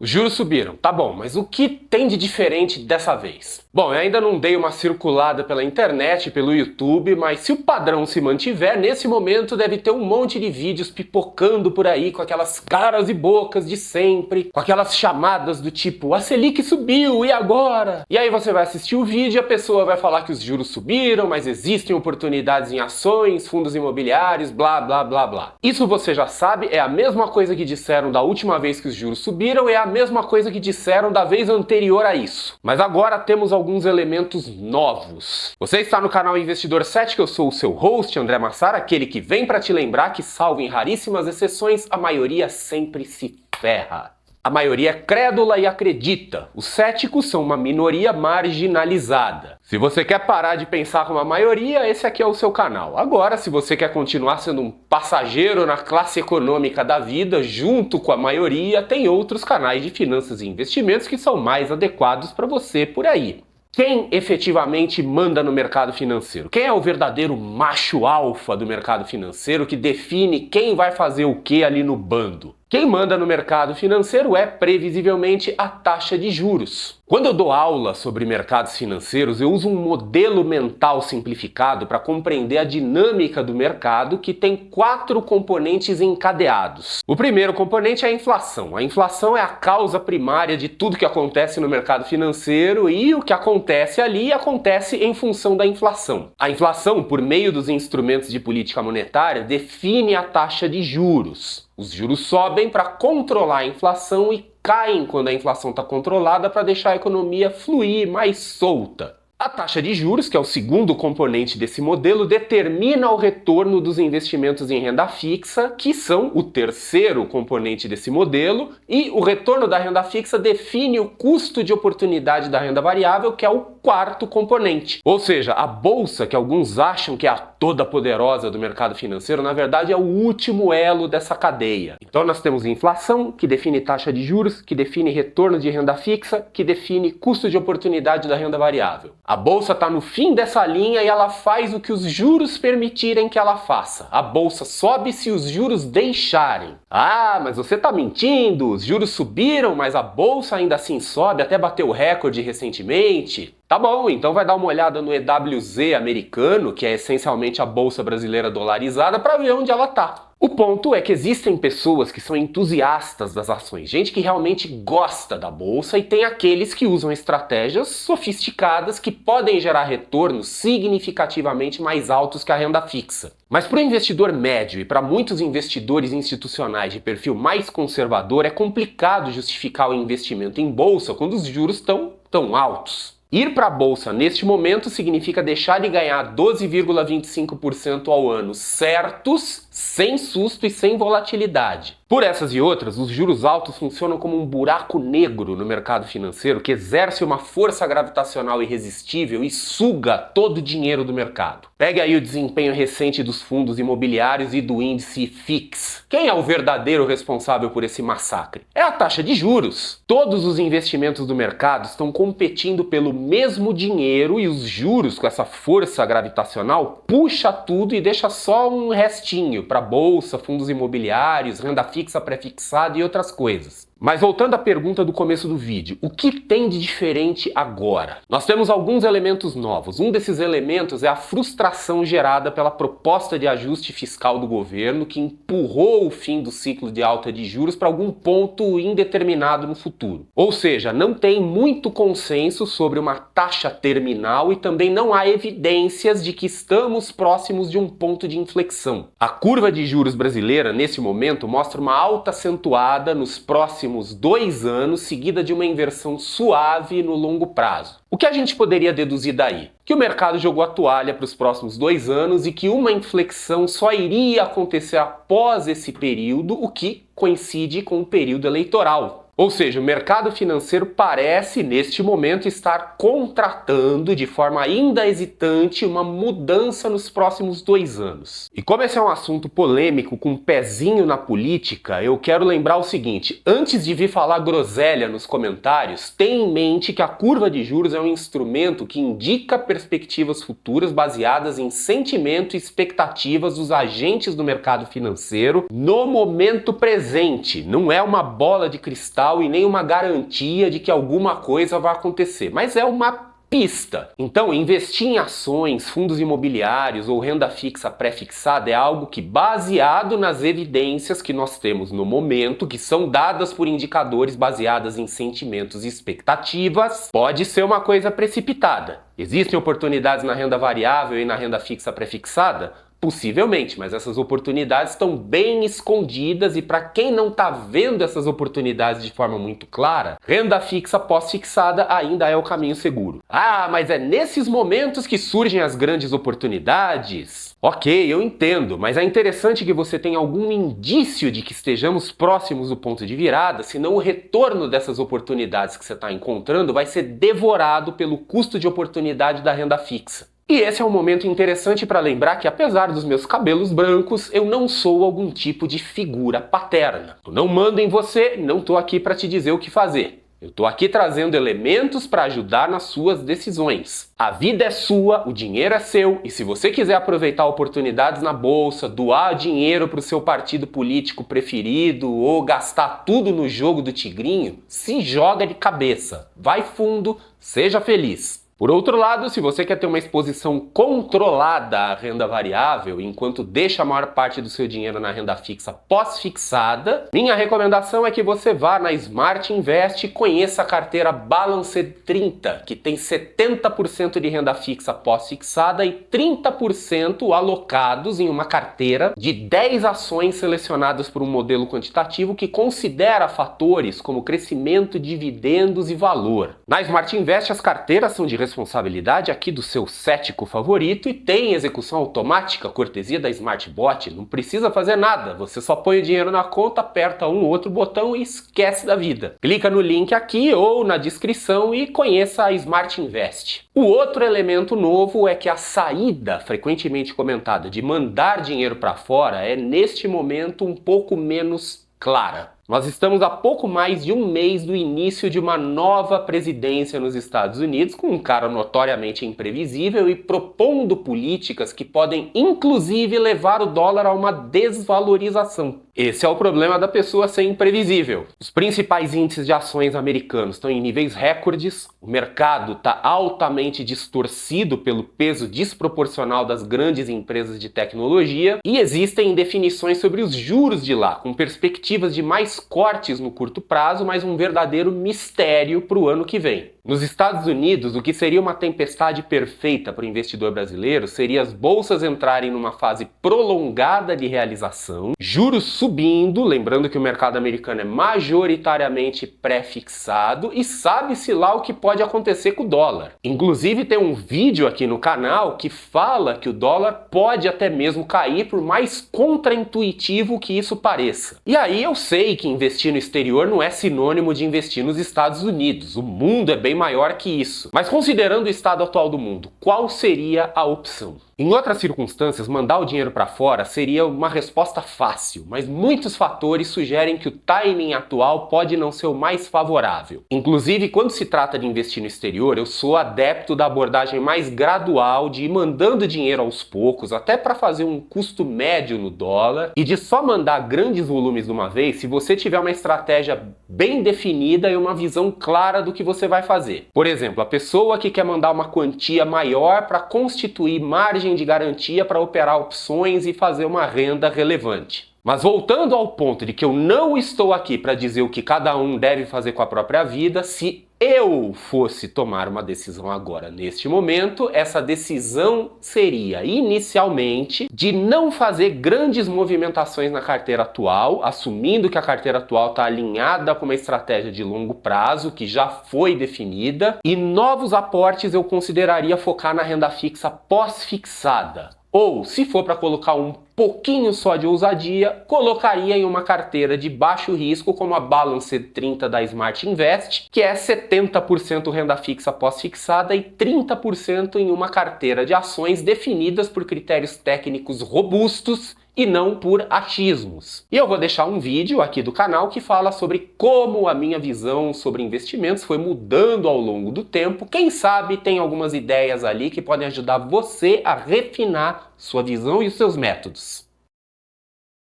Os juros subiram, tá bom, mas o que tem de diferente dessa vez? Bom, eu ainda não dei uma circulada pela internet, pelo YouTube, mas se o padrão se mantiver, nesse momento deve ter um monte de vídeos pipocando por aí com aquelas caras e bocas de sempre, com aquelas chamadas do tipo, a Selic subiu, e agora? E aí você vai assistir o vídeo e a pessoa vai falar que os juros subiram, mas existem oportunidades em ações, fundos imobiliários, blá blá blá blá. Isso você já sabe, é a mesma coisa que disseram da última vez que os juros subiram, é a mesma coisa que disseram da vez anterior a isso. Mas agora temos alguns elementos novos. Você está no canal Investidor 7, que eu sou o seu host, André Massara, aquele que vem para te lembrar que, salvo em raríssimas exceções, a maioria sempre se ferra. A maioria é crédula e acredita. Os céticos são uma minoria marginalizada. Se você quer parar de pensar como a maioria, esse aqui é o seu canal. Agora, se você quer continuar sendo um passageiro na classe econômica da vida, junto com a maioria, tem outros canais de finanças e investimentos que são mais adequados para você por aí. Quem efetivamente manda no mercado financeiro? Quem é o verdadeiro macho alfa do mercado financeiro que define quem vai fazer o que ali no bando? Quem manda no mercado financeiro é, previsivelmente, a taxa de juros. Quando eu dou aula sobre mercados financeiros, eu uso um modelo mental simplificado para compreender a dinâmica do mercado, que tem 4 componentes encadeados. O primeiro componente é a inflação. A inflação é a causa primária de tudo que acontece no mercado financeiro, e o que acontece ali acontece em função da inflação. A inflação, por meio dos instrumentos de política monetária, define a taxa de juros. Os juros sobem para controlar a inflação e caem quando a inflação está controlada para deixar a economia fluir mais solta. A taxa de juros, que é o segundo componente desse modelo, determina o retorno dos investimentos em renda fixa, que são o terceiro componente desse modelo, e o retorno da renda fixa define o custo de oportunidade da renda variável, que é o quarto componente. Ou seja, a bolsa, que alguns acham que é a toda poderosa do mercado financeiro, na verdade é o último elo dessa cadeia. Então nós temos inflação, que define taxa de juros, que define retorno de renda fixa, que define custo de oportunidade da renda variável. A bolsa está no fim dessa linha e ela faz o que os juros permitirem que ela faça. A bolsa sobe se os juros deixarem. Ah, mas você está mentindo, os juros subiram, mas a bolsa ainda assim sobe, até bateu o recorde recentemente. Tá bom, então vai dar uma olhada no EWZ americano, que é essencialmente a bolsa brasileira dolarizada, para ver onde ela tá. O ponto é que existem pessoas que são entusiastas das ações, gente que realmente gosta da bolsa, e tem aqueles que usam estratégias sofisticadas que podem gerar retornos significativamente mais altos que a renda fixa. Mas para o investidor médio e para muitos investidores institucionais de perfil mais conservador, é complicado justificar o investimento em bolsa quando os juros estão tão altos. Ir para a bolsa neste momento significa deixar de ganhar 12,25% ao ano certos, sem susto e sem volatilidade. Por essas e outras, os juros altos funcionam como um buraco negro no mercado financeiro que exerce uma força gravitacional irresistível e suga todo o dinheiro do mercado. Pegue aí o desempenho recente dos fundos imobiliários e do índice FIX. Quem é o verdadeiro responsável por esse massacre? É a taxa de juros. Todos os investimentos do mercado estão competindo pelo mesmo dinheiro, e os juros, com essa força gravitacional, puxa tudo e deixa só um restinho para bolsa, fundos imobiliários, renda fixa pré-fixada e outras coisas. Mas voltando à pergunta do começo do vídeo, o que tem de diferente agora? Nós temos alguns elementos novos. Um desses elementos é a frustração gerada pela proposta de ajuste fiscal do governo, que empurrou o fim do ciclo de alta de juros para algum ponto indeterminado no futuro. Ou seja, não tem muito consenso sobre uma taxa terminal e também não há evidências de que estamos próximos de um ponto de inflexão. A curva de juros brasileira, nesse momento, mostra uma alta acentuada nos próximos 2 anos, seguida de uma inversão suave no longo prazo. O que a gente poderia deduzir daí? Que o mercado jogou a toalha para os próximos 2 anos e que uma inflexão só iria acontecer após esse período, o que coincide com o período eleitoral. Ou seja, o mercado financeiro parece, neste momento, estar contratando de forma ainda hesitante uma mudança nos próximos 2 anos. E como esse é um assunto polêmico com um pezinho na política, eu quero lembrar o seguinte: antes de vir falar groselha nos comentários, tenha em mente que a curva de juros é um instrumento que indica perspectivas futuras baseadas em sentimento e expectativas dos agentes do mercado financeiro no momento presente. Não é uma bola de cristal total e nem uma garantia de que alguma coisa vai acontecer, mas é uma pista. Então, investir em ações, fundos imobiliários ou renda fixa pré-fixada é algo que, baseado nas evidências que nós temos no momento, que são dadas por indicadores baseados em sentimentos e expectativas, pode ser uma coisa precipitada. Existem oportunidades na renda variável e na renda fixa pré-fixada? Possivelmente, mas essas oportunidades estão bem escondidas e para quem não está vendo essas oportunidades de forma muito clara, renda fixa pós-fixada ainda é o caminho seguro. Ah, mas é nesses momentos que surgem as grandes oportunidades? Ok, eu entendo, mas é interessante que você tenha algum indício de que estejamos próximos do ponto de virada, senão o retorno dessas oportunidades que você está encontrando vai ser devorado pelo custo de oportunidade da renda fixa. E esse é um momento interessante para lembrar que, apesar dos meus cabelos brancos, eu não sou algum tipo de figura paterna. Eu não mando em você, não estou aqui para te dizer o que fazer. Eu estou aqui trazendo elementos para ajudar nas suas decisões. A vida é sua, o dinheiro é seu, e se você quiser aproveitar oportunidades na bolsa, doar dinheiro para o seu partido político preferido ou gastar tudo no jogo do tigrinho, se joga de cabeça. Vai fundo, seja feliz. Por outro lado, se você quer ter uma exposição controlada à renda variável, enquanto deixa a maior parte do seu dinheiro na renda fixa pós-fixada, minha recomendação é que você vá na Smart Invest e conheça a carteira Balanced 30, que tem 70% de renda fixa pós-fixada e 30% alocados em uma carteira de 10 ações selecionadas por um modelo quantitativo que considera fatores como crescimento, dividendos e valor. Na Smart Invest, as carteiras são de responsabilidade aqui do seu cético favorito e tem execução automática, cortesia da SmartBot. Não precisa fazer nada, você só põe o dinheiro na conta, aperta um ou outro botão e esquece da vida. Clica no link aqui ou na descrição e conheça a Smart Invest. O outro elemento novo é que a saída frequentemente comentada de mandar dinheiro para fora é neste momento um pouco menos clara. Nós estamos a pouco mais de um mês do início de uma nova presidência nos Estados Unidos, com um cara notoriamente imprevisível e propondo políticas que podem inclusive levar o dólar a uma desvalorização. Esse é o problema da pessoa ser imprevisível. Os principais índices de ações americanos estão em níveis recordes, o mercado está altamente distorcido pelo peso desproporcional das grandes empresas de tecnologia e existem definições sobre os juros de lá, com perspectivas de mais cortes no curto prazo, mas um verdadeiro mistério para o ano que vem. Nos Estados Unidos, o que seria uma tempestade perfeita para o investidor brasileiro seria as bolsas entrarem numa fase prolongada de realização, juros subindo, lembrando que o mercado americano é majoritariamente pré-fixado e sabe-se lá o que pode acontecer com o dólar. Inclusive tem um vídeo aqui no canal que fala que o dólar pode até mesmo cair, por mais contraintuitivo que isso pareça. E aí eu sei que investir no exterior não é sinônimo de investir nos Estados Unidos. O mundo é bem maior que isso. Mas considerando o estado atual do mundo, qual seria a opção? Em outras circunstâncias, mandar o dinheiro para fora seria uma resposta fácil, mas muitos fatores sugerem que o timing atual pode não ser o mais favorável. Inclusive, quando se trata de investir no exterior, eu sou adepto da abordagem mais gradual de ir mandando dinheiro aos poucos, até para fazer um custo médio no dólar, e de só mandar grandes volumes de uma vez se você tiver uma estratégia bem definida e uma visão clara do que você vai fazer. Por exemplo, a pessoa que quer mandar uma quantia maior para constituir margem de garantia para operar opções e fazer uma renda relevante. Mas voltando ao ponto de que eu não estou aqui para dizer o que cada um deve fazer com a própria vida, se eu fosse tomar uma decisão agora, neste momento, essa decisão seria, inicialmente, de não fazer grandes movimentações na carteira atual, assumindo que a carteira atual está alinhada com uma estratégia de longo prazo, que já foi definida, e novos aportes eu consideraria focar na renda fixa pós-fixada. Ou, se for para colocar um pouquinho só de ousadia, colocaria em uma carteira de baixo risco como a Balanced 30 da Smart Invest, que é 70% renda fixa pós-fixada e 30% em uma carteira de ações definidas por critérios técnicos robustos e não por achismos. E eu vou deixar um vídeo aqui do canal que fala sobre como a minha visão sobre investimentos foi mudando ao longo do tempo. Quem sabe tem algumas ideias ali que podem ajudar você a refinar sua visão e os seus métodos.